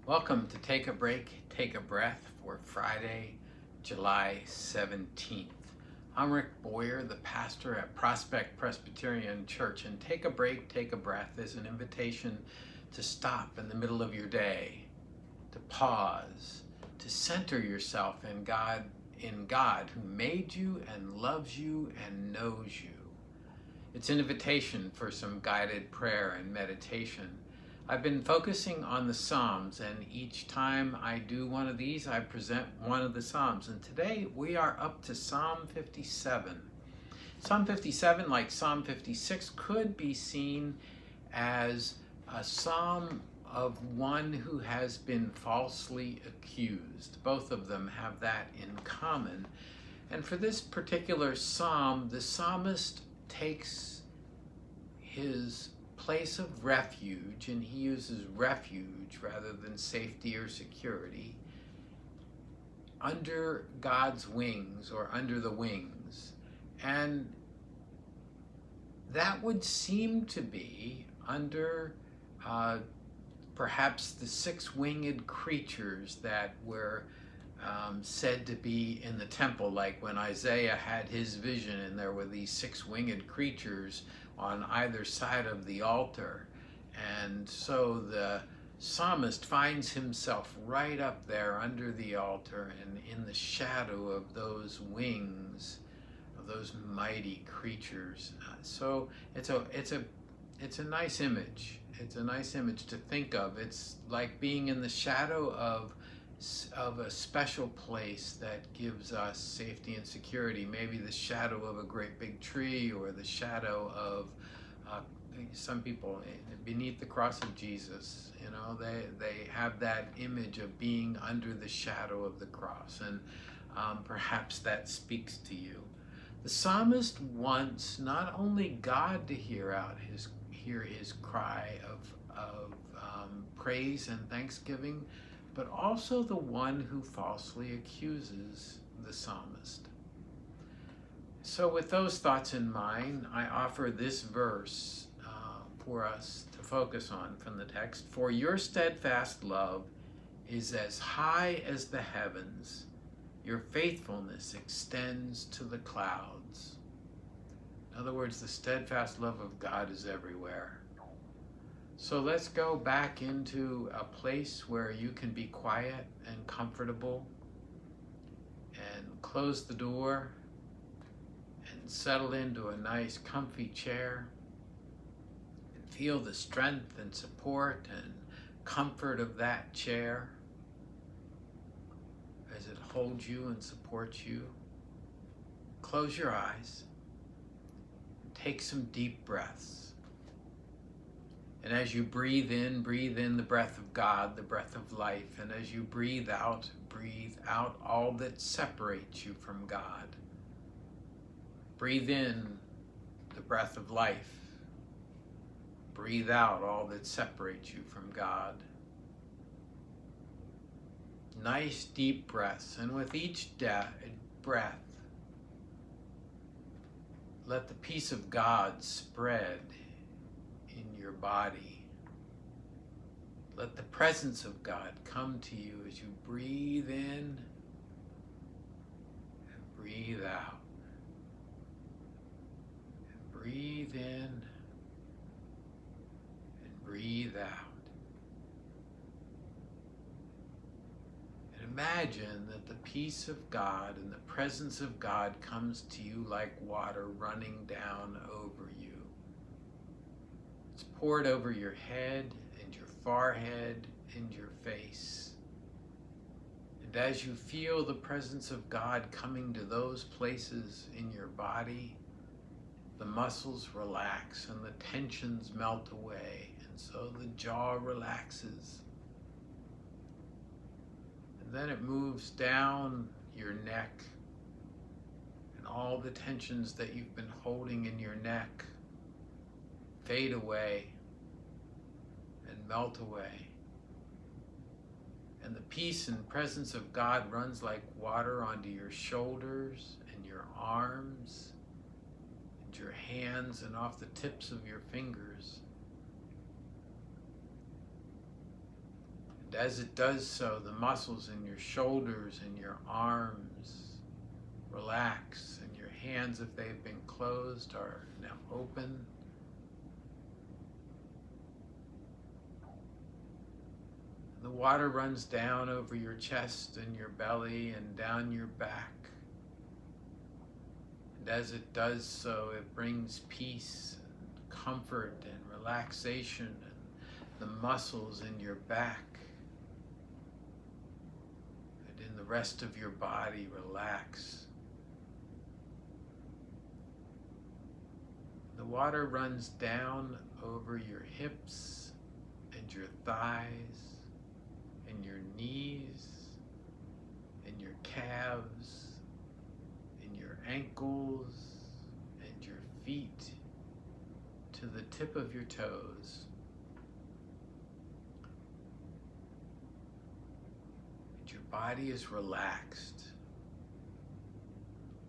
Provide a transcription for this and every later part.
Welcome to Take a Break, Take a Breath for Friday, July 17th. I'm Rick Boyer, the pastor at Prospect Presbyterian Church, and Take a Break, Take a Breath is an invitation to stop in the middle of your day, to pause, to center yourself in God who made you and loves you and knows you. It's an invitation for some guided prayer and meditation. I've been focusing on the Psalms, and each time I do one of these, I present one of the Psalms. And today we are up to Psalm 57. Psalm 57, like Psalm 56, could be seen as a psalm of one who has been falsely accused. Both of them have that in common. And for this particular psalm, the psalmist takes his place of refuge, and he uses refuge rather than safety or security, under God's wings or under the wings. And that would seem to be under perhaps the six-winged creatures that were said to be in the temple, like when Isaiah had his vision and there were these six-winged creatures on either side of the altar. And so the psalmist finds himself right up there under the altar and in the shadow of those wings of those mighty creatures. So it's a nice image. It's a nice image to think of. It's like being in the shadow of a special place that gives us safety and security. Maybe the shadow of a great big tree, or the shadow of some people beneath the cross of Jesus. You know, they have that image of being under the shadow of the cross, and perhaps that speaks to you. The psalmist wants not only God to hear his cry of praise and thanksgiving, but also the one who falsely accuses the psalmist. So with those thoughts in mind, I offer this verse for us to focus on from the text. For your steadfast love is as high as the heavens. Your faithfulness extends to the clouds. In other words, the steadfast love of God is everywhere. So let's go back into a place where you can be quiet and comfortable, and close the door and settle into a nice comfy chair and feel the strength and support and comfort of that chair as it holds you and supports you. Close your eyes and take some deep breaths. And as you breathe in the breath of God, the breath of life. And as you breathe out all that separates you from God. Breathe in the breath of life. Breathe out all that separates you from God. Nice deep breaths. And with each breath, let the peace of God spread in your body. Let the presence of God come to you as you breathe in and breathe out. And breathe in and breathe out. And imagine that the peace of God and the presence of God comes to you like water running down over you. It's poured over your head and your forehead and your face. And as you feel the presence of God coming to those places in your body, the muscles relax and the tensions melt away. And so the jaw relaxes. And then it moves down your neck, and all the tensions that you've been holding in your neck fade away and melt away. And the peace and presence of God runs like water onto your shoulders and your arms and your hands and off the tips of your fingers. And as it does so, the muscles in your shoulders and your arms relax, and your hands, if they've been closed, are now open. The water runs down over your chest and your belly and down your back. And as it does so, it brings peace and comfort and relaxation, and the muscles in your back and in the rest of your body relax. The water runs down over your hips and your thighs and your knees and your calves and your ankles and your feet to the tip of your toes. And your body is relaxed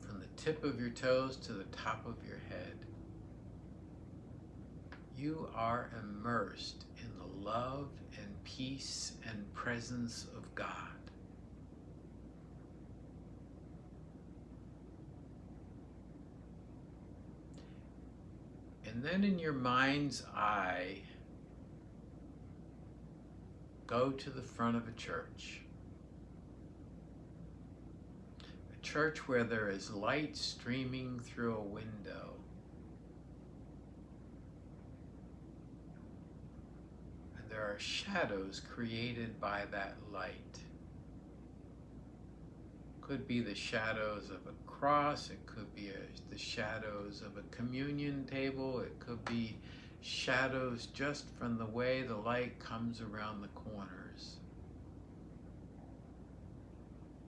from the tip of your toes to the top of your head. You are immersed in the love and peace and presence of God. And then in your mind's eye, go to the front of a church. A church where there is light streaming through a window. There are shadows created by that light. Could be the shadows of a cross, it could be the shadows of a communion table, it could be shadows just from the way the light comes around the corners.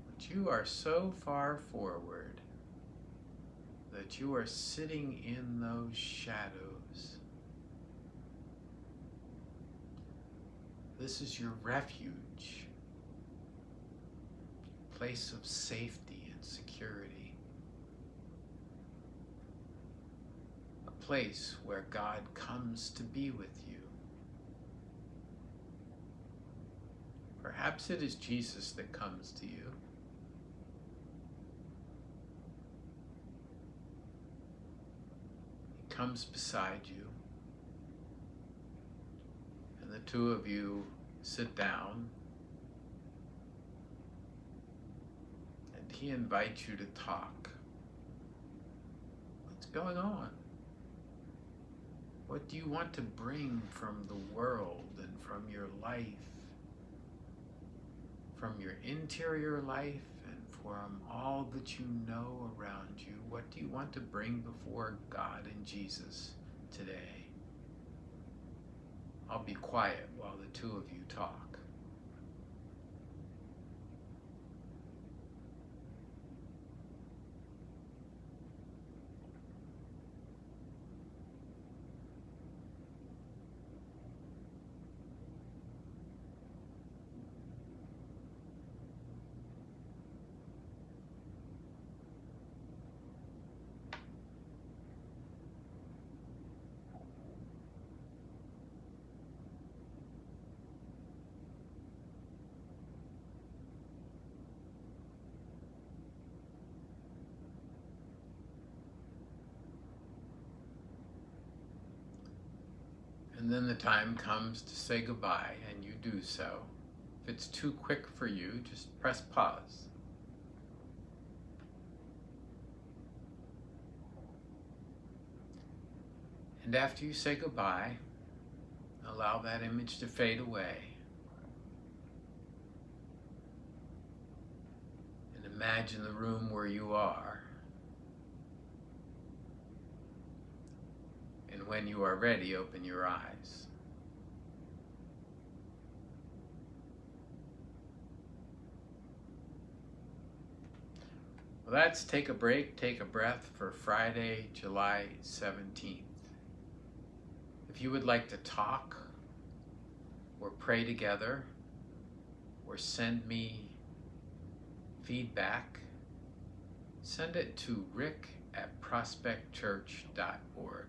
But you are so far forward that you are sitting in those shadows. This is your refuge, place of safety and security, a place where God comes to be with you. Perhaps it is Jesus that comes to you. He comes beside you. And the two of you sit down, and he invites you to talk. What's going on? What do you want to bring from the world and from your life, from your interior life and from all that you know around you? What do you want to bring before God and Jesus today? I'll be quiet while the two of you talk. And then the time comes to say goodbye, and you do so. If it's too quick for you, just press pause. And after you say goodbye, allow that image to fade away. And imagine the room where you are. And when you are ready, open your eyes. Well, that's Take a Break, Take a Breath for Friday, July 17th. If you would like to talk or pray together or send me feedback, send it to rick@prospectchurch.org.